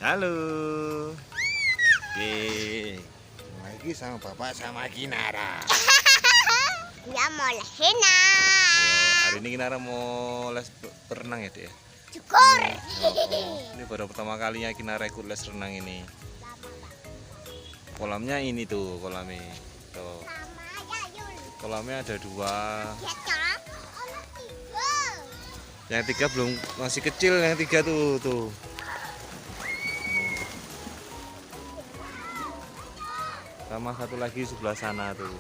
Halo. Oke. Lagi sama Bapak sama Kinara. Ya mau lehena. Hari ini Kinara mau les berenang ya, Dek ya? Cukur. Ini baru pertama kalinya Kinara ikut les renang ini. Kolamnya ini tuh, kolamnya. Tuh. Kolamnya ada 2. Ya, Cak. Ada 3. Yang 3 belum, masih kecil, yang 3 tuh. Sama satu lagi sebelah sana tuh.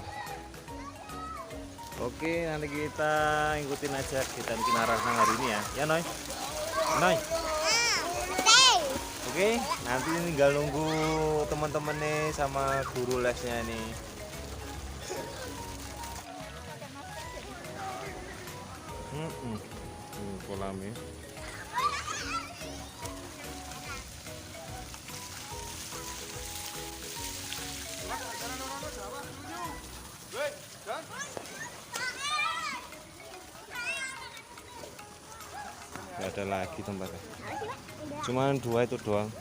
Oke, nanti kita ikutin aja kita Kinara renang hari ini ya. Ya, Noy. Noy. Oke, nanti tinggal nunggu teman-teman nih sama guru lesnya nih. Kolamnya. Gak ada lagi tempatnya. Cuman 2 itu doang.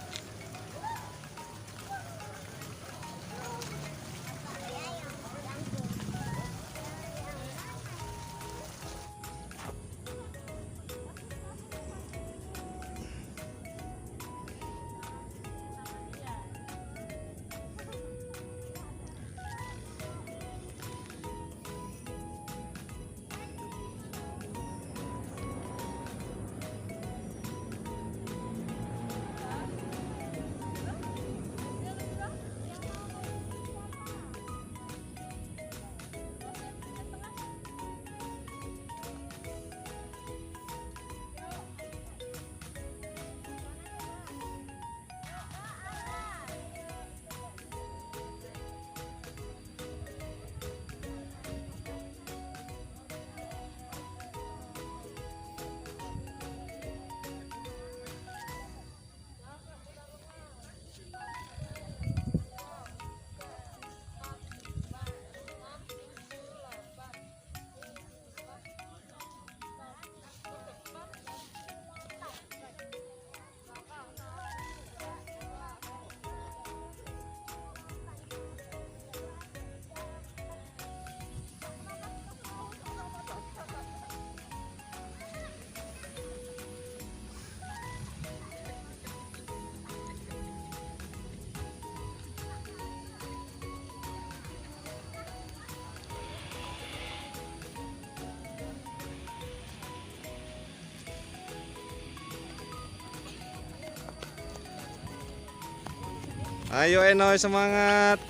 Ayo Enoy, semangat.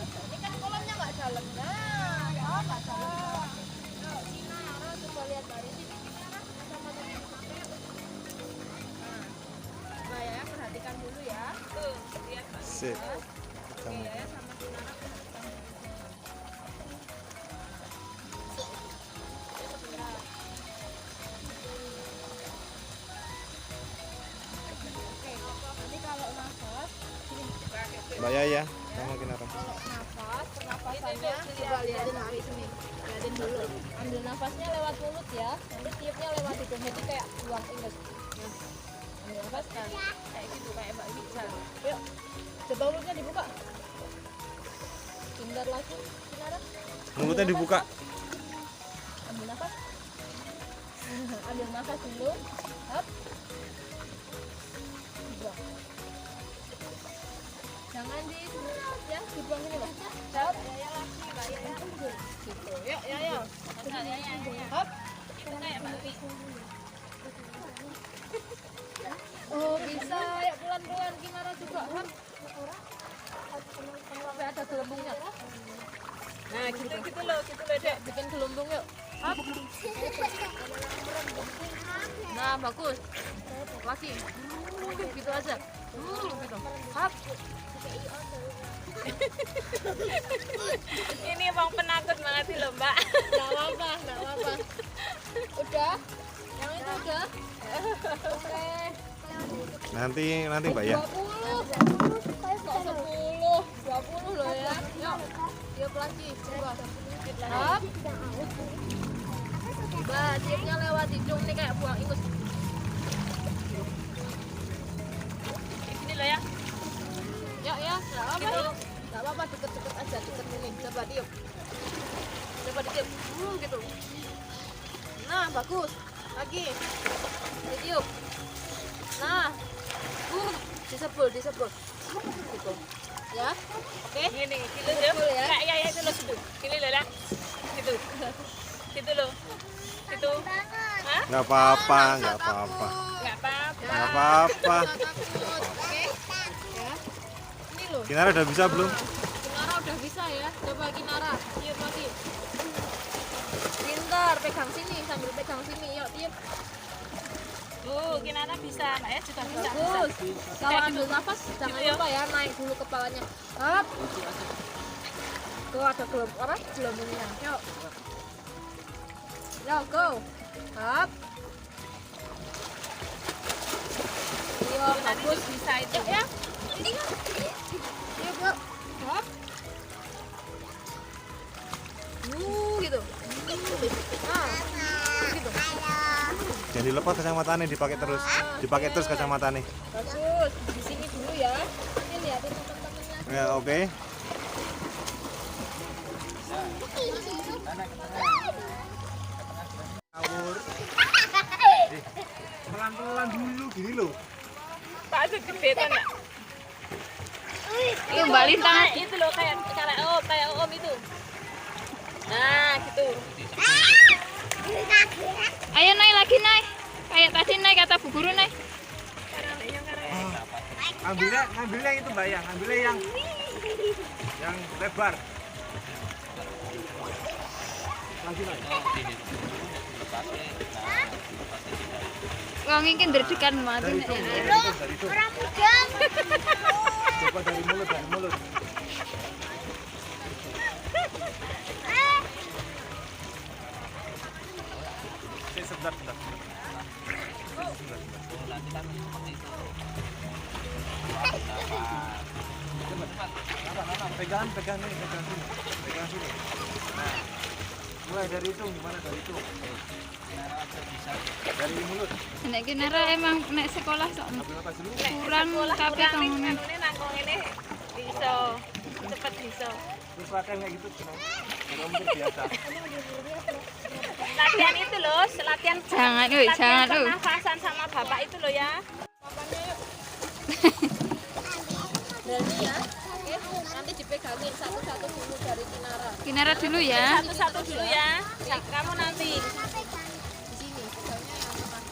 Ini kan kolamnya nggak dalam. Nah, oh nggak dalam. Yuk, Kinara coba lihat dari sini Kinara sama teman pakai. Nah, ya perhatikan dulu ya. Tuh, lihat Pak. Sip. Oke ya, sama Kinara perhatikan dulu. Mbak Yaya sama Kinara. Kalau nafas, pernapasannya coba liatin hari sini. Liatin dulu. Ambil nafasnya lewat mulut ya. Nanti tiupnya lewat hidung. Jadi kayak buang ingus. Nah, ambil nafas kan. Kayak gitu kayak Mbak Ica. Yuk. Coba mulutnya dibuka. Bentar lagi. Kinara. Mulutnya dibuka. Ambil nafas. Ambil nafas dulu. Hop. Buang. Jangan disemprot ya, dibuang ini loh. Hop. Ya lagi, Mbak ya. Gitu. Yuk, ya. Hop. Itu kayak Mbak Pi. Oh, bisa. Ya pelan-pelan Kinara juga. Hop. Sampai ada gelembungnya. Nah, gitu loh, Dek. Bikin gelembung yuk. Hop. Nah, bagus. Lagi. Gitu aja. Gitu. Hop. Ini emang penakut banget sih loh Mbak. Nggak apa-apa. Udah? Yang itu udah? Oke. Nanti Mbak ya. 20. Kok 10? 20 loh ya. Yuk. Tiup lagi. Coba. Hop. Nah, tiupnya lewat hidung nih kayak buang ingus. Ini loh ya. Ya, nggak apa-apa. Nggak apa-apa, deket-deket aja, deket ini. Coba tiup. Gitu. Nah, bagus. Lagi. Ditiup. Nah. Disebul. Gitu. Ya. Oke. Gini, gitu loh. Betul ya. Kayak ya itu loh gitu. Gini loh lah. Gitu. Gitu loh. Gitu. Hah? Nggak apa-apa. Enggak apa-apa. Nggak apa-apa. Takut. Oke. Ya. Ini loh. Kinara udah bisa belum? Kinara udah bisa ya. Coba Kinara, tiup lagi. Pintar, pegang sini sambil pegang sini. Yuk, tiup. Kinara bisa, Mbak ya juga bisa. Bagus. Kalau ambil nafas jangan Gitu ya. lupa ya naik dulu kepalanya. Hop. Tuh ada gelembungnya. Yuk. Yo, go. Hop. Iya, bagus. Bisa itu. Ya. Tiup, yuk. Hop. Gitu. Nah, gitu. Jangan dilepas kacamatanya, dipakai terus kacamatanya. Bagus. Di sini dulu ya. Ini lihatin teman-temannya. Ya, oke. Pelan-pelan dulu gini loh. Pak segede-gedean ya. Itu Mbak Lita. Itu loh kayak om itu. Nah, gitu. Ayo naik lagi naik. Kayak tadi naik kata Bu Guru naik. Ngambilnya itu Mbak ya, ngambilnya yang lebar. Lagi. Wong iki ndredekan mati nek. Orang muda. Coba dari mulut. Sebentar. Pegang sini. Nah, mulai dari itu, gimana dari itu? Dari mulut. Nek Kinara emang nek sekolah sok Ambil lepas dulu. kurang tapi kamu Ini nangkong ini bisa. Cepet bisa. Terus latihan kayak gitu, kalau mungkin biasa. Latihan itu loh, latihan jangan pernafasan sama bapak itu loh ya. Berani ya. Oke, nanti dipegangin satu-satu dulu dari Kinara. Kinara dulu ya. Satu-satu dulu ya. Kamu nanti. Di sini pegangnya yang atas.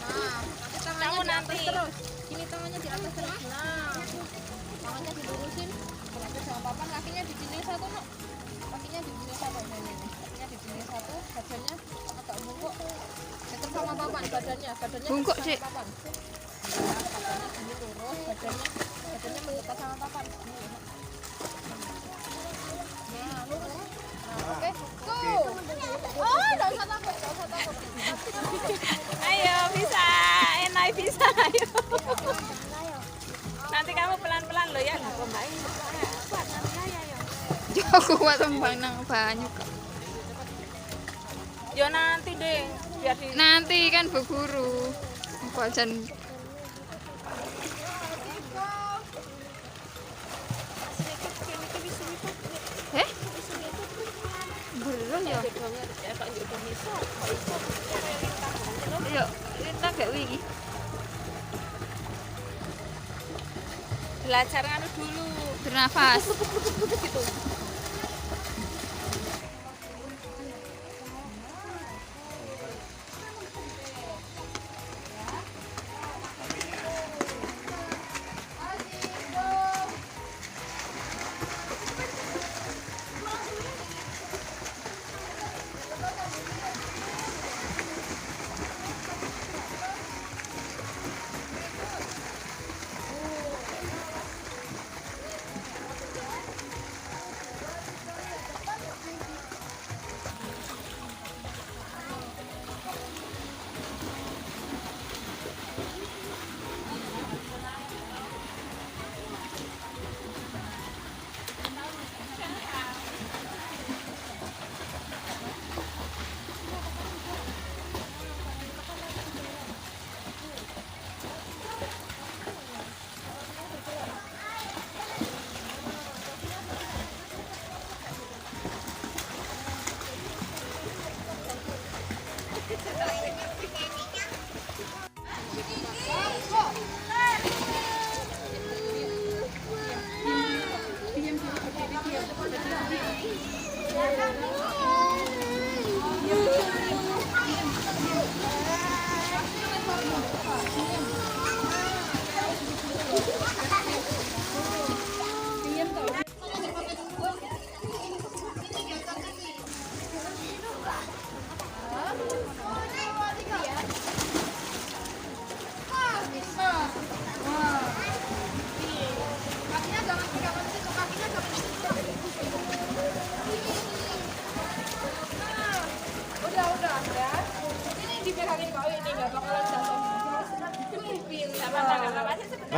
Nah, nanti tangannya Kamu di atas nanti. terus. Ini tangannya di atas terus. Nah, tangannya dilurusin. Berarti sama papan, kakinya di sini satu, Nok. Kakinya di sini satu. Ini. Kakinya di sini satu, badannya agak bungkuk. Dekat sama papan, badannya Bungkuk, dekat Cik. sama papan. Ya, papannya gini lurus, badannya mendekat sama papan. Nah, lurus. Nah, oke. Go. Oh, enggak usah takut. Ayo bisa, enak bisa. Ayo. Nanti kamu pelan-pelan loh ya. Nah, kok Mbak ini Aku kuat tembang nang banyu kok. Yo nanti deh, biar di Nanti kan berburu. Wajan. Eh? Belum ya. Yuk, kita gak wingi. belajar anu dulu. Bernafas. Gitu.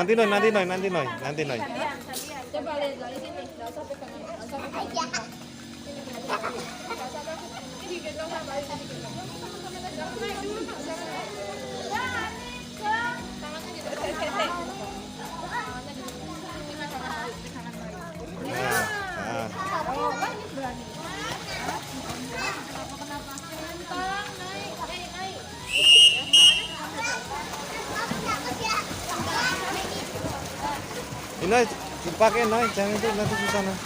Nanti Noy. Coba lihat dari sini, nggak usah pegangan, nggak usah pegangan. Ini digendong sama ini digendong. Jangan naik dulu, Kak. Jangan naik. Tangannya di depan. Tangannya di depan. Ini pegangan baik. Oh, kan ini berani. Kenapa? Tolong naik. Naik. Ini dipakai Noy, jangan itu nanti susah Noy.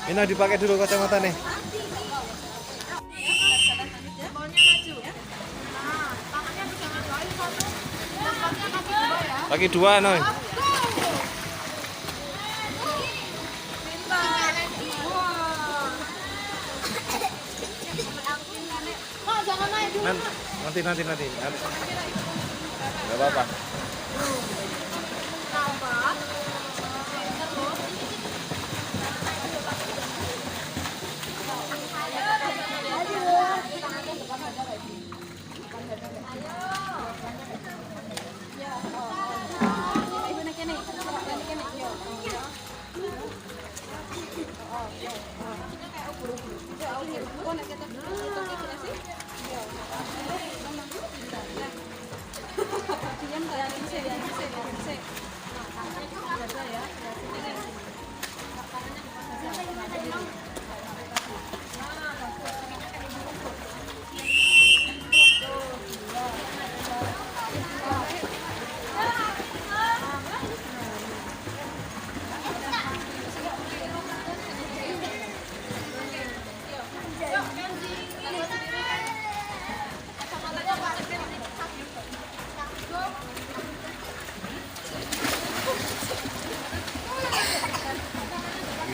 Ini dipakai dulu kacamata nih. Pakai dua Noy. Nanti. Gak apa-apa.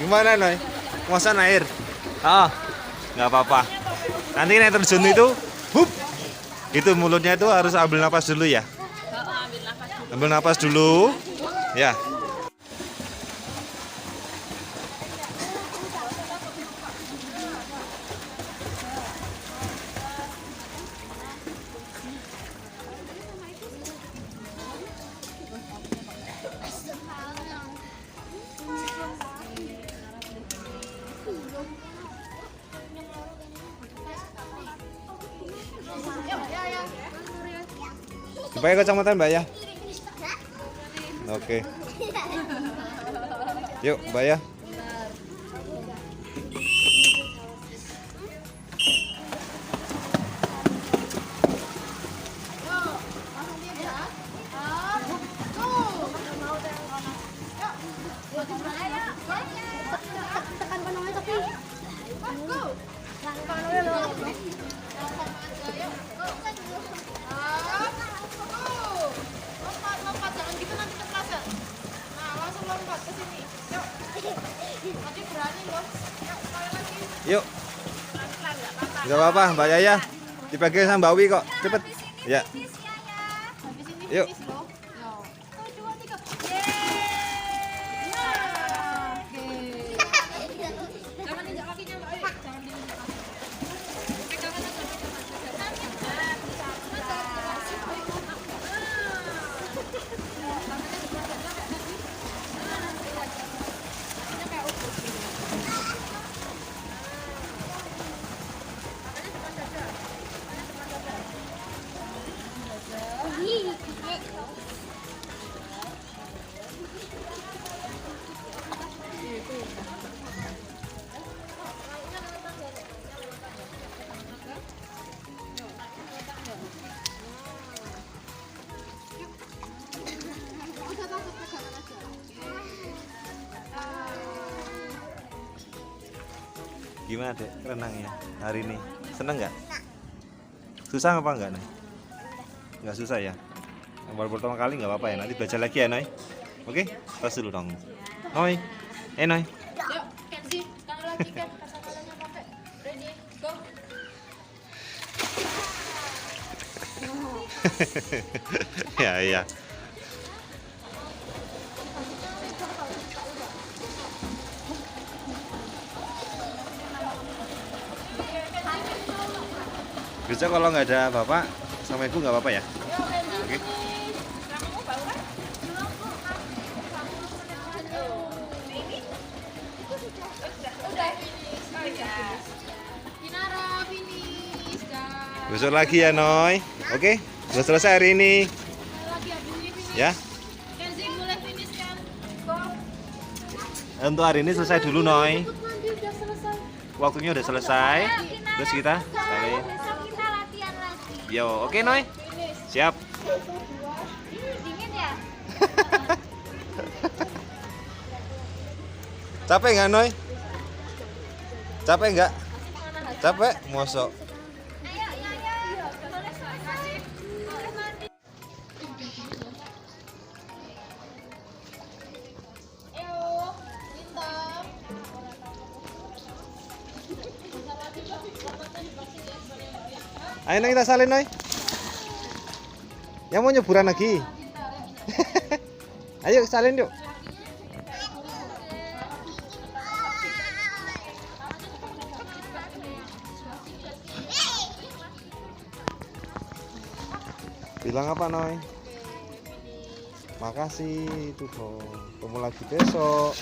Gimana Noy? Muasan air? Nggak apa-apa. Nanti naik terjun itu, itu mulutnya itu harus ambil napas dulu ya. Ambil napas dulu, ya. Pakai kacamata Mbak ya. Oke. Yuk Mbak ya. Tekan panongnya tapi. Go. Lompat, jangan gitu nanti kepleset. Nah, langsung lompat ke sini. Yuk. Nanti berani loh. Yuk, sekali lagi. Yuk. Gak apa-apa Mbak Yaya. Dipakai sama Mbak Wi kok. Cepet. Ya. Habis ini Yuk. finish loh. Yo. 1, 2, 3. Jangan injak kakinya Mbak Ayu. Jangan diinjak kaki. Pegangan aja. Gimana Dek renangnya hari ini? Seneng nggak? Susah apa enggak Nay? Nggak susah ya? Yang baru pertama kali nggak apa-apa ya. Nanti belajar lagi ya Nay. Oke? Tos dulu dong. Noy. Noy. Yuk, Kenzi, kamu lagi kan kata-katanya pakai. Ready, go. Ya iya. Bisa kalau nggak ada bapak sama ibu nggak apa-apa ya? Oke. Kinara finish, guys. Besok lagi ya Noy. Oke. Udah selesai hari ini. Lagi habis ini finish. Ya. Kenzi boleh finish kan? Go. Untuk hari ini selesai dulu Noy. Nanti udah selesai. Waktunya udah selesai. Terus kita balik. Besok kita latihan lagi. Yo, oke Noy. Siap. Dingin ya? Capek nggak Noy? Capek nggak? Capek? Mosok. Ayo, ayo. Boleh mandi. Ayo, Lintang. Ayo Noy kita salin Noy. Yang mau nyeburan lagi. Ayo salin yuk. Bilang apa Noy? Makasih itu dong. Ketemu lagi besok.